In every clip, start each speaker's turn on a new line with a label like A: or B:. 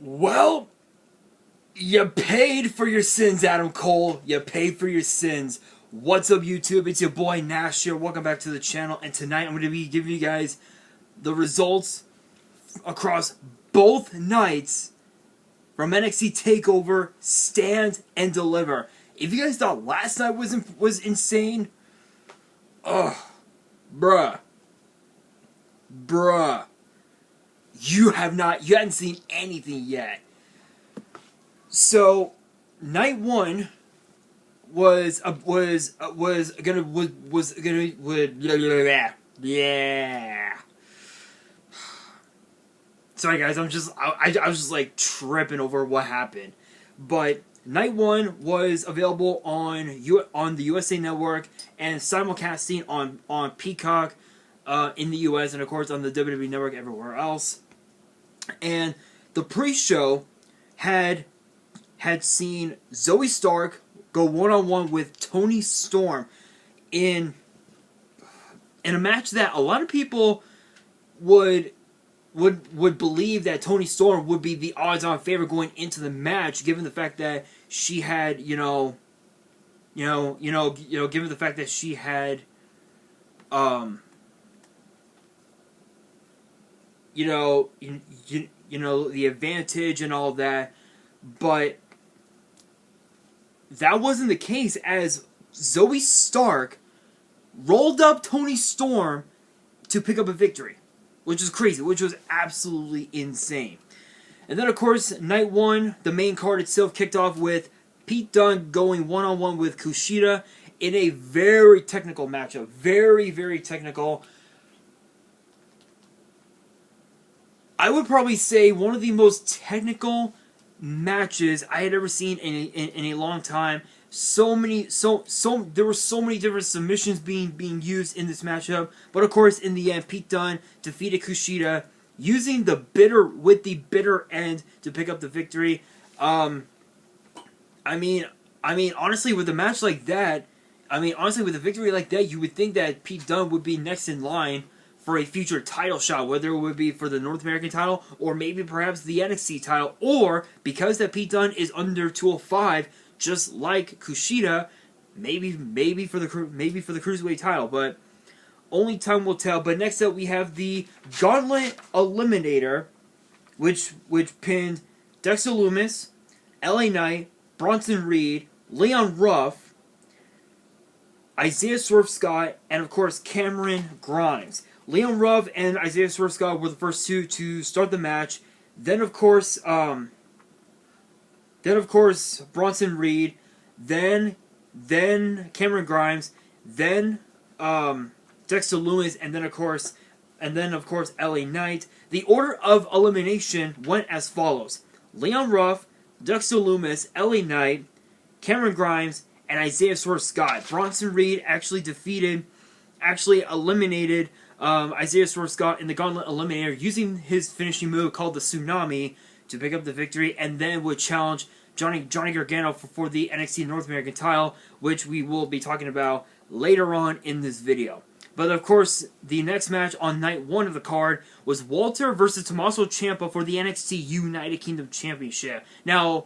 A: Well, you paid for your sins, Adam Cole. You paid for your sins. What's up, YouTube? It's your boy Nash here. Welcome back to the channel. And tonight I'm going to be giving you guys the results across both nights from NXT TAKEOVER Stand and Deliver. If you guys thought last night was insane, bruh, you hadn't seen anything yet. So, night one was gonna Sorry guys, I was just like tripping over what happened. But night one was available on the USA Network and simulcasting on Peacock in the US, and of course on the WWE Network everywhere else. And the pre-show had seen Zoe Stark go one-on-one with Toni Storm in a match that a lot of people would believe that Toni Storm would be the odds-on favorite going into the match, given the fact that she had, given the fact that she had, the advantage and all that, but that wasn't the case, as Zoe Stark rolled up Toni Storm to pick up a victory, which is crazy, which was absolutely insane. And then, of course, night one, the main card itself kicked off with Pete Dunne going one-on-one with Kushida in a very technical matchup. Very, very technical. I would probably say one of the most technical matches I had ever seen in a long time. There were so many different submissions being used in this matchup, but of course in the end Pete Dunne defeated Kushida using the bitter end to pick up the victory. I mean honestly, with a match like that, with a victory like that, you would think that Pete Dunne would be next in line for a future title shot, whether it would be for the North American title or maybe perhaps the NXT title, or because that Pete Dunne is under 205, just like Kushida, maybe for the Cruiserweight title, but only time will tell. But next up we have the Gauntlet Eliminator, which pinned Dexter Lumis, LA Knight, Bronson Reed, Leon Ruff, Isaiah Swerve Scott, and of course Cameron Grimes. Leon Ruff and Isaiah Swerve Scott were the first two to start the match. Then of course Bronson Reed, then Cameron Grimes, then Dexter Lumis, and then of course LA Knight. The order of elimination went as follows: Leon Ruff, Dexter Lumis, LA Knight, Cameron Grimes, and Isaiah Swerve Scott. Bronson Reed actually eliminated Isaiah Swerve Scott in the Gauntlet Eliminator using his finishing move called the Tsunami to pick up the victory, and then would challenge Johnny Gargano for the NXT North American title, which we will be talking about later on in this video. But of course, the next match on night one of the card was Walter versus Tommaso Ciampa for the NXT United Kingdom Championship. Now,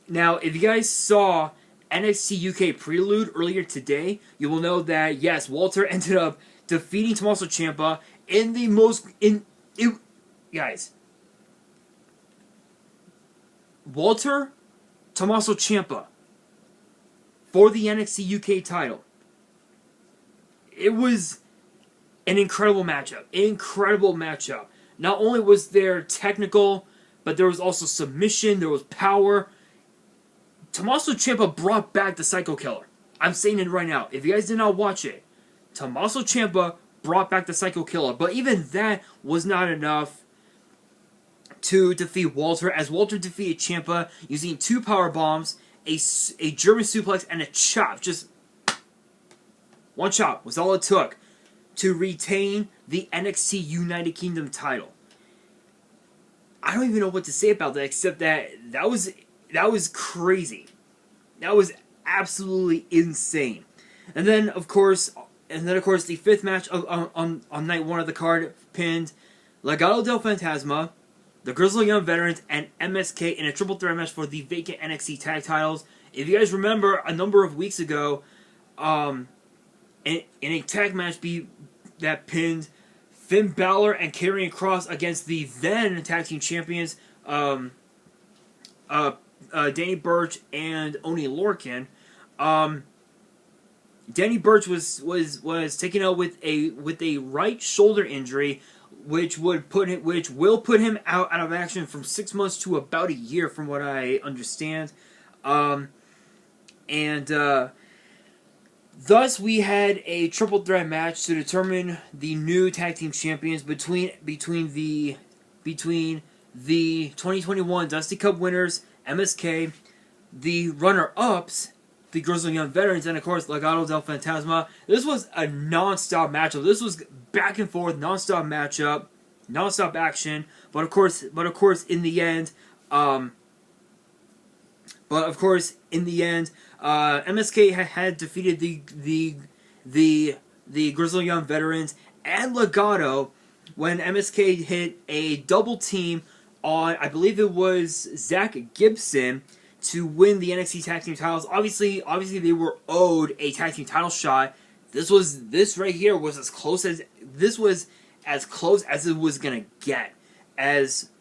A: if you guys saw NXT UK Prelude earlier today, you will know that yes, Walter ended up defeating Tommaso Ciampa guys. Walter, Tommaso Ciampa for the NXT UK title. It was an incredible matchup. Not only was there technical, but there was also submission, there was power. Tommaso Ciampa brought back the Psycho Killer. I'm saying it right now. If you guys did not watch it, Tommaso Ciampa brought back the Psycho Killer. But even that was not enough to defeat Walter, as Walter defeated Ciampa using 2 power bombs, a German suplex, and a chop. Just one chop was all it took to retain the NXT United Kingdom title. I don't even know what to say about that, except that was crazy. That was absolutely insane. And then of course the fifth match on night one of the card pinned Legado del Fantasma, the Grizzled Young Veterans, and MSK in a triple threat match for the vacant NXT tag titles. If you guys remember, a number of weeks ago, in a tag match that pinned Finn Balor and Karrion Kross against the then tag team champions, Danny Burch and Oni Lorcan. Danny Burch was taken out with a right shoulder injury, which will put him out of action from 6 months to about a year, from what I understand. Thus we had a triple threat match to determine the new tag team champions between the 2021 Dusty Cup winners, MSK, the runner-ups, the Grizzled Young Veterans, and of course Legado del Fantasma. This was a non-stop matchup. This was back and forth, non-stop matchup, non-stop action. But of course, in the end, MSK had defeated the Grizzled Young Veterans and Legado when MSK hit a double team on, I believe it was Zach Gibson, to win the NXT Tag Team titles. Obviously they were owed a tag team title shot. This right here was as close as it was gonna get. As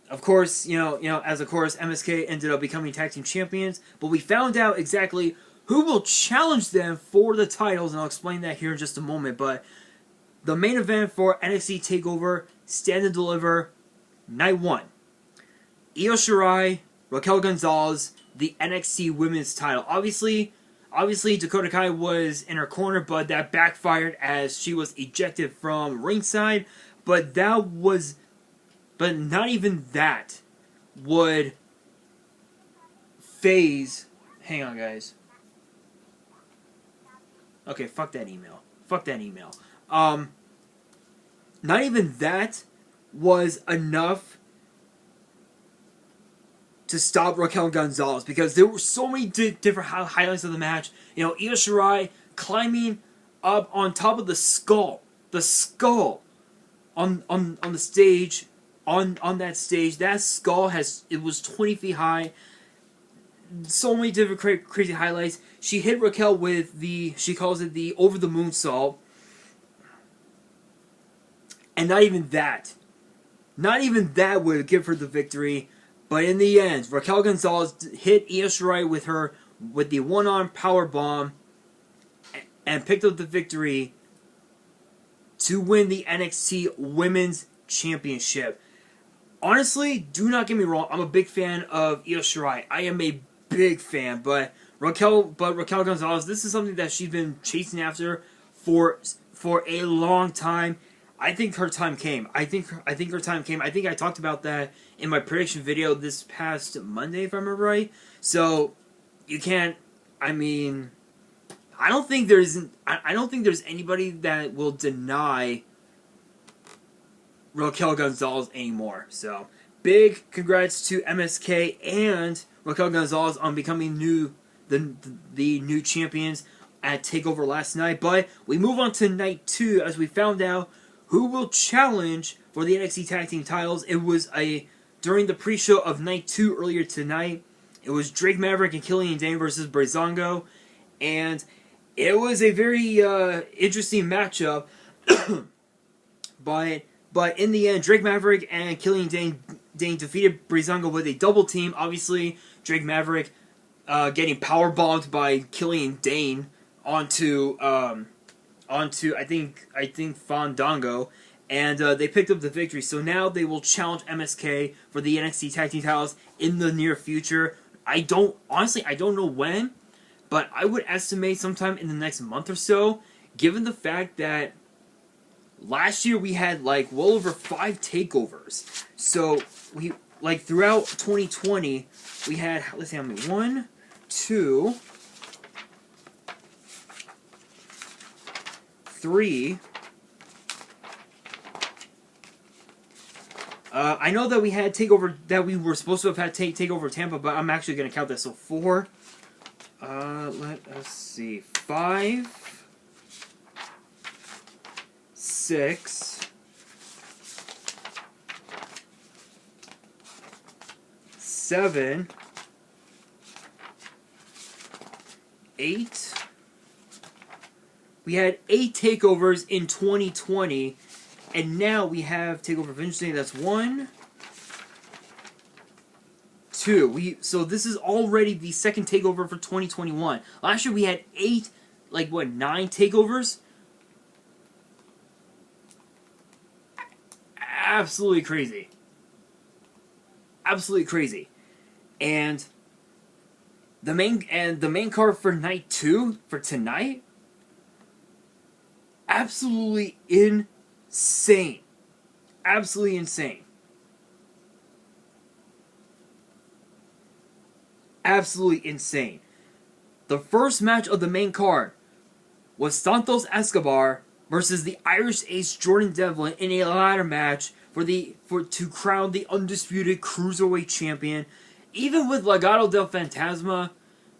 A: of course, MSK ended up becoming tag team champions, but we found out exactly who will challenge them for the titles, and I'll explain that here in just a moment. But the main event for NXT TakeOver Stand and Deliver Night 1. Io Shirai, Raquel Gonzales, the NXT Women's title. Obviously, Dakota Kai was in her corner, but that backfired as she was ejected from ringside. But not even that would phase. Hang on, guys. Okay, fuck that email. Not even that was enough to stop Raquel Gonzales, because there were so many different highlights of the match. Io Shirai climbing up on top of the skull on the stage, on that stage. That skull was 20 feet high. So many different crazy highlights. She hit Raquel with she calls it the over the moonsault, and not even that would give her the victory. But in the end, Raquel Gonzales hit Io Shirai with the one-arm power bomb and picked up the victory to win the NXT Women's Championship. Honestly, do not get me wrong, I'm a big fan of Io Shirai. I am a big fan, but Raquel Gonzales, this is something that she's been chasing after for a long time. I think her time came. I think her time came. I think I talked about that in my prediction video this past Monday, if I remember right. So you can't. I mean, I don't think there's anybody that will deny Raquel Gonzales anymore. So big congrats to MSK and Raquel Gonzales on becoming the new champions at TakeOver last night. But we move on to night 2 as we found out who will challenge for the NXT Tag Team titles. It was during the pre-show of night 2 earlier tonight. It was Drake Maverick and Killian Dane versus Breezango, and it was a very interesting matchup. But in the end, Drake Maverick and Killian Dane defeated Breezango with a double team. Obviously, Drake Maverick getting power bombed by Killian Dane onto I think Fandango, and they picked up the victory. So now they will challenge MSK for the NXT Tag Team titles in the near future. I don't know when, but I would estimate sometime in the next month or so, given the fact that last year we had well over 5 takeovers. So we throughout 2020 we had, let's see how many, 1, 2, 3. I know that we had takeover, that we were supposed to have had takeover Tampa, but I'm actually going to count that. So 4. Let us see. 5, 6, 7, 8. We had 8 takeovers in 2020, and now we have Takeover Vengeance Day. That's 1, 2. So this is already the second takeover for 2021. Last year we had 8, 9 takeovers? Absolutely crazy. Absolutely crazy. And the main card for night 2 for tonight, absolutely insane. Absolutely insane. Absolutely insane. The first match of the main card was Santos Escobar versus the Irish Ace Jordan Devlin in a ladder match to crown the undisputed Cruiserweight champion. Even with Legado del Fantasma,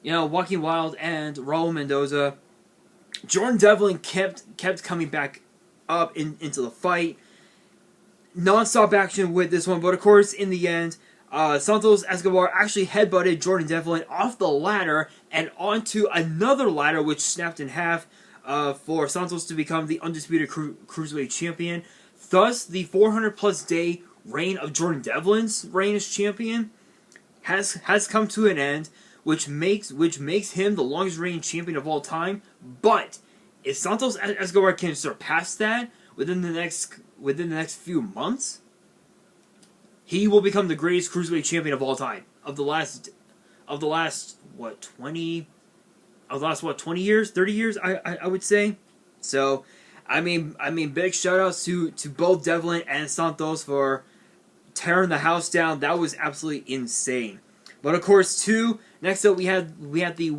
A: Joaquin Wilde and Raul Mendoza, Jordan Devlin kept coming back up into the fight. Non-stop action with this one, but of course, in the end, Santos Escobar actually headbutted Jordan Devlin off the ladder and onto another ladder, which snapped in half for Santos to become the undisputed Cruiserweight champion. Thus, the 400-plus day reign of Jordan Devlin's reign as champion has come to an end, which makes him the longest reigning champion of all time. But if Santos Escobar can surpass that within the next few months, he will become the greatest Cruiserweight champion of all time. Of the last 20 years, 30 years, I would say. So, I mean, big shout outs to both Devlin and Santos for tearing the house down. That was absolutely insane. But of course, next up we had the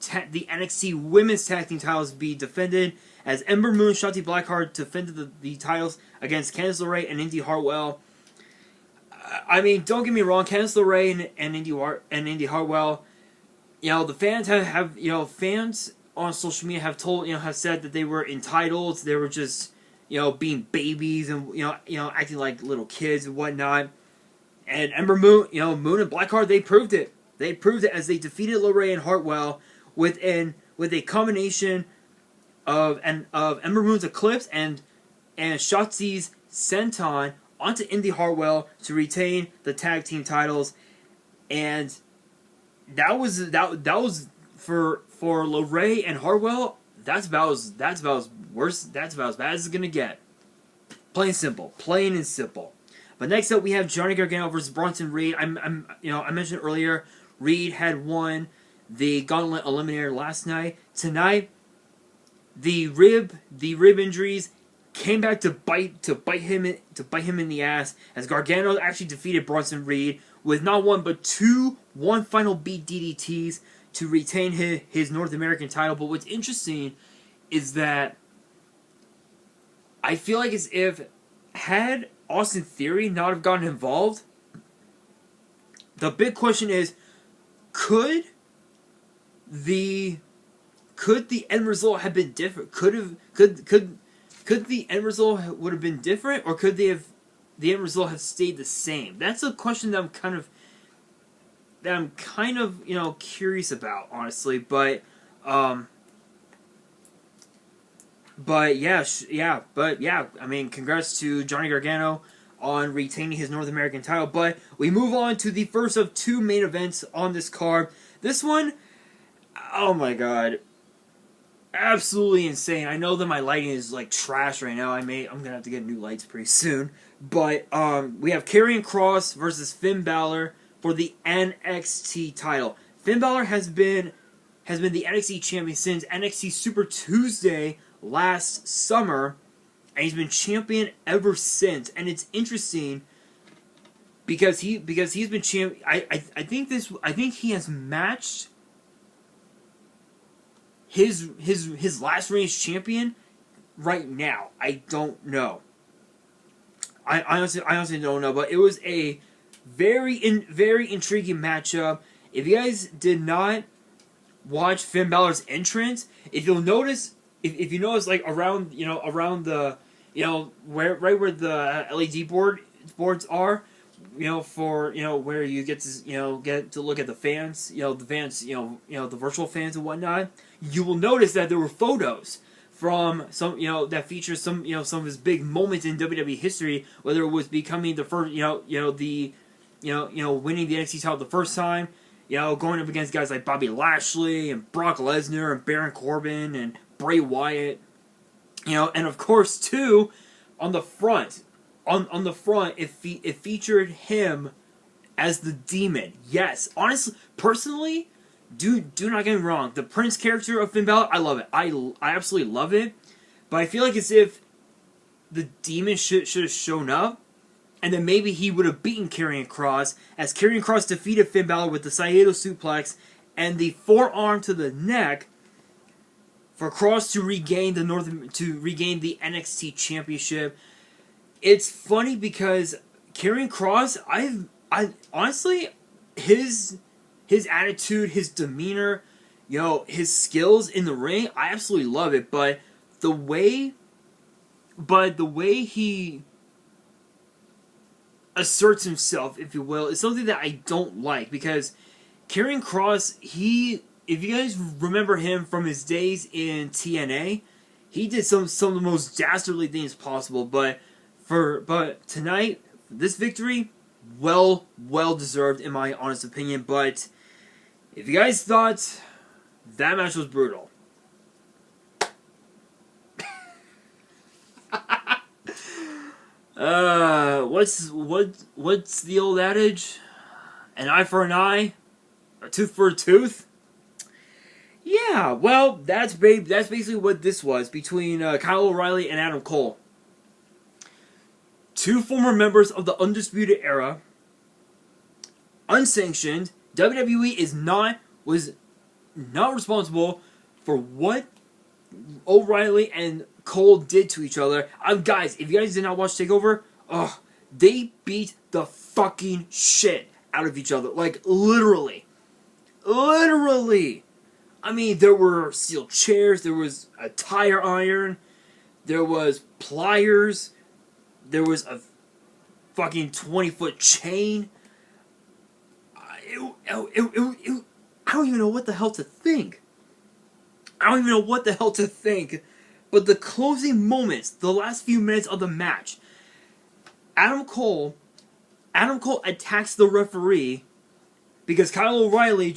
A: NXT Women's Tag Team titles be defended as Ember Moon and Shotzi Blackheart defended the titles against Candice LeRae and Indy Hartwell. I mean, don't get me wrong, Candice LeRae and Indy Hartwell, the fans have fans on social media have said that they were entitled. They were just being babies and acting like little kids and whatnot. And Ember Moon, Moon and Blackheart, they proved it. They proved it as they defeated LeRae and Hartwell with a combination of Ember Moon's Eclipse and Shotzi's Senton onto Indy Hartwell to retain the tag team titles. And that was for LeRae and Hartwell. That's about as worse. That's about as bad as it's gonna get. Plain and simple. But next up, we have Johnny Gargano versus Bronson Reed. I mentioned earlier, Reed had won the Gauntlet Eliminator last night. Tonight, the rib injuries came back to bite him in the ass as Gargano actually defeated Bronson Reed with not one but two final beat DDTs to retain his North American title. But what's interesting is that I feel like as if had Austin Theory not have gotten involved, the big question is, could the end result have been different? Could the end result would have been different, or could the end result have stayed the same? That's a question that I'm kind of curious about, honestly. But yeah. I mean, congrats to Johnny Gargano on retaining his North American title. But we move on to the first of two main events on this card. This one, oh my god, absolutely insane. I know that my lighting is like trash right now. I'm gonna have to get new lights pretty soon. But we have Karrion Kross versus Finn Balor for the NXT title. Finn Balor has been the NXT champion since NXT Super Tuesday last summer, and he's been champion ever since. And it's interesting because he's been champion. I think he has matched his last reign as champion right now. I don't know. I honestly don't know, but it was a very intriguing matchup. If you guys did not watch Finn Balor's entrance, if you notice like around the where the LED boards are, for where you get to look at the fans, the fans, the virtual fans and whatnot. You will notice that there were photos from some, that features some, some of his big moments in WWE history, whether it was becoming the first, winning the NXT title the first time, going up against guys like Bobby Lashley and Brock Lesnar and Baron Corbin and Bray Wyatt, and of course too, on the front, it featured him as the Demon. Yes, honestly, personally, do not get me wrong. The Prince character of Finn Balor, I love it. I absolutely love it. But I feel like as if the Demon should have shown up, and then maybe he would have beaten Karrion Kross, as Karrion Kross defeated Finn Balor with the Saito suplex and the forearm to the neck for Kross to regain the NXT Championship. It's funny because Karrion Kross, I honestly, his attitude, his demeanor, his skills in the ring, I absolutely love it. But the way he asserts himself, if you will, is something that I don't like. Because Karrion Kross, if you guys remember him from his days in TNA, he did some of the most dastardly things possible. But tonight, this victory, well deserved in my honest opinion. But if you guys thought that match was brutal, what's the old adage? An eye for an eye, a tooth for a tooth. Yeah, well, that's basically what this was between Kyle O'Reilly and Adam Cole. Two former members of the Undisputed Era, unsanctioned. WWE was not responsible for what O'Reilly and Cole did to each other. Guys, if you guys did not watch TakeOver, they beat the fucking shit out of each other. Like, literally. I mean, there were steel chairs, there was a tire iron, there was pliers, there was a fucking 20-foot chain. I don't even know what the hell to think. But the closing moments, the last few minutes of the match, Adam Cole attacks the referee because Kyle O'Reilly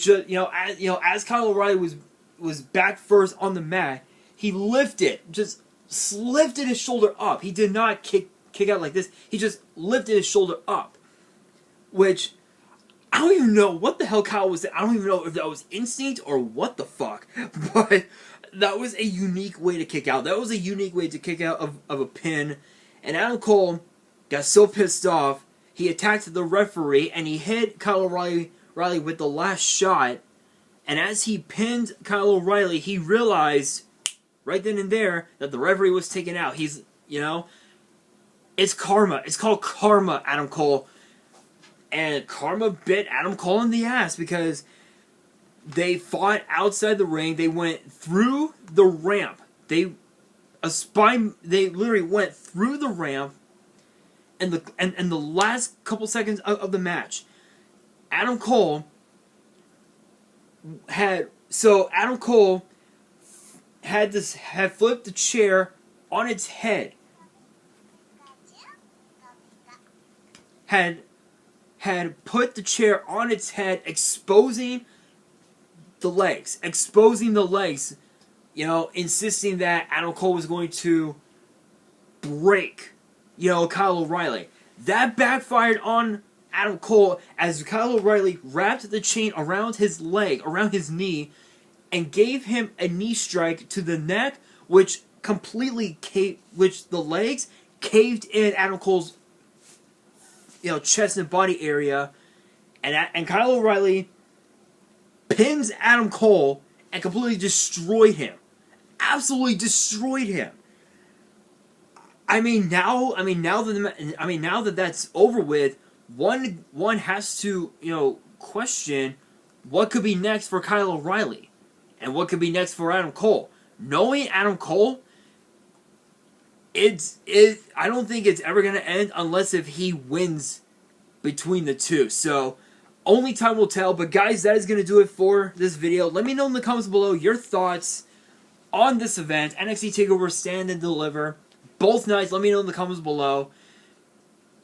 A: as Kyle O'Reilly was back first on the mat, he lifted his shoulder up. He did not kick out like this. He just lifted his shoulder up, which I don't even know what the hell Kyle was saying. I don't even know if that was instinct or what the fuck. But that was a unique way to kick out. That was a unique way to kick out of a pin. And Adam Cole got so pissed off, he attacked the referee and he hit Kyle O'Reilly with the last shot. And as he pinned Kyle O'Reilly, he realized right then and there that the referee was taken out. He's, it's karma. It's called karma, Adam Cole. And karma bit Adam Cole in the ass because they fought outside the ring. They went through the ramp. They literally went through the ramp. And the last couple seconds of the match, Adam Cole had flipped the chair on its head. Had put the chair on its head, exposing the legs, insisting that Adam Cole was going to break, Kyle O'Reilly. That backfired on Adam Cole as Kyle O'Reilly wrapped the chain around his leg, around his knee, and gave him a knee strike to the neck, which the legs caved in Adam Cole's chest and body area, and Kyle O'Reilly pins Adam Cole and completely destroyed him. Absolutely destroyed him. Now that that's over with, one has to question what could be next for Kyle O'Reilly and what could be next for Adam Cole. Knowing Adam Cole, I don't think it's ever gonna end unless if he wins between the two. So only time will tell. But guys, that is going to do it for this video. Let me know in the comments below your thoughts on this event, NXT TakeOver Stand and Deliver. Both nights, let me know in the comments below.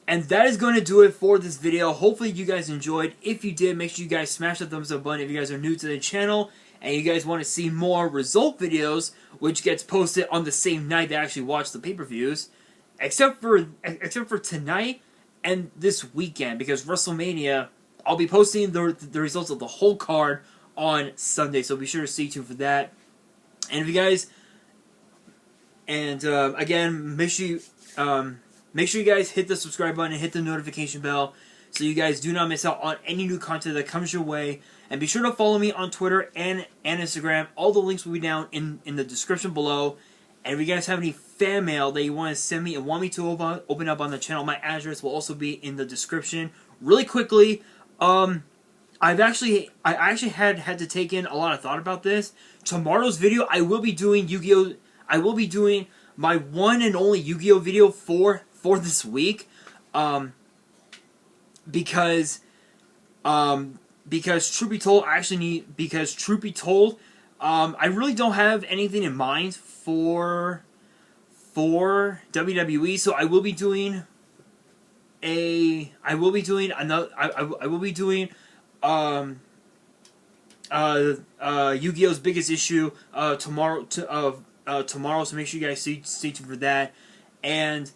A: And that is going to do it for this video. Hopefully you guys enjoyed. If you did, make sure you guys smash the thumbs up button if you guys are new to the channel and you guys want to see more result videos, which gets posted on the same night that I actually watch the pay-per-views, except for tonight and this weekend, because WrestleMania, I'll be posting the results of the whole card on Sunday, so be sure to stay tuned for that. And if you guys, again, make sure you guys hit the subscribe button and hit the notification bell so you guys do not miss out on any new content that comes your way. And be sure to follow me on Twitter and Instagram. All the links will be down in the description below. And if you guys have any fan mail that you want to send me and want me to open up on the channel, my address will also be in the description. Really quickly, I actually had to take in a lot of thought about this. Tomorrow's video, I will be doing Yu-Gi-Oh! I will be doing my one and only Yu-Gi-Oh! Video for this week, because truth be told, I really don't have anything in mind for WWE, so I will be doing Yu-Gi-Oh's biggest issue tomorrow. So make sure you guys stay tuned for that. And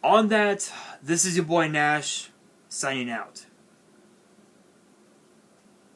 A: on that, this is your boy Nash signing out.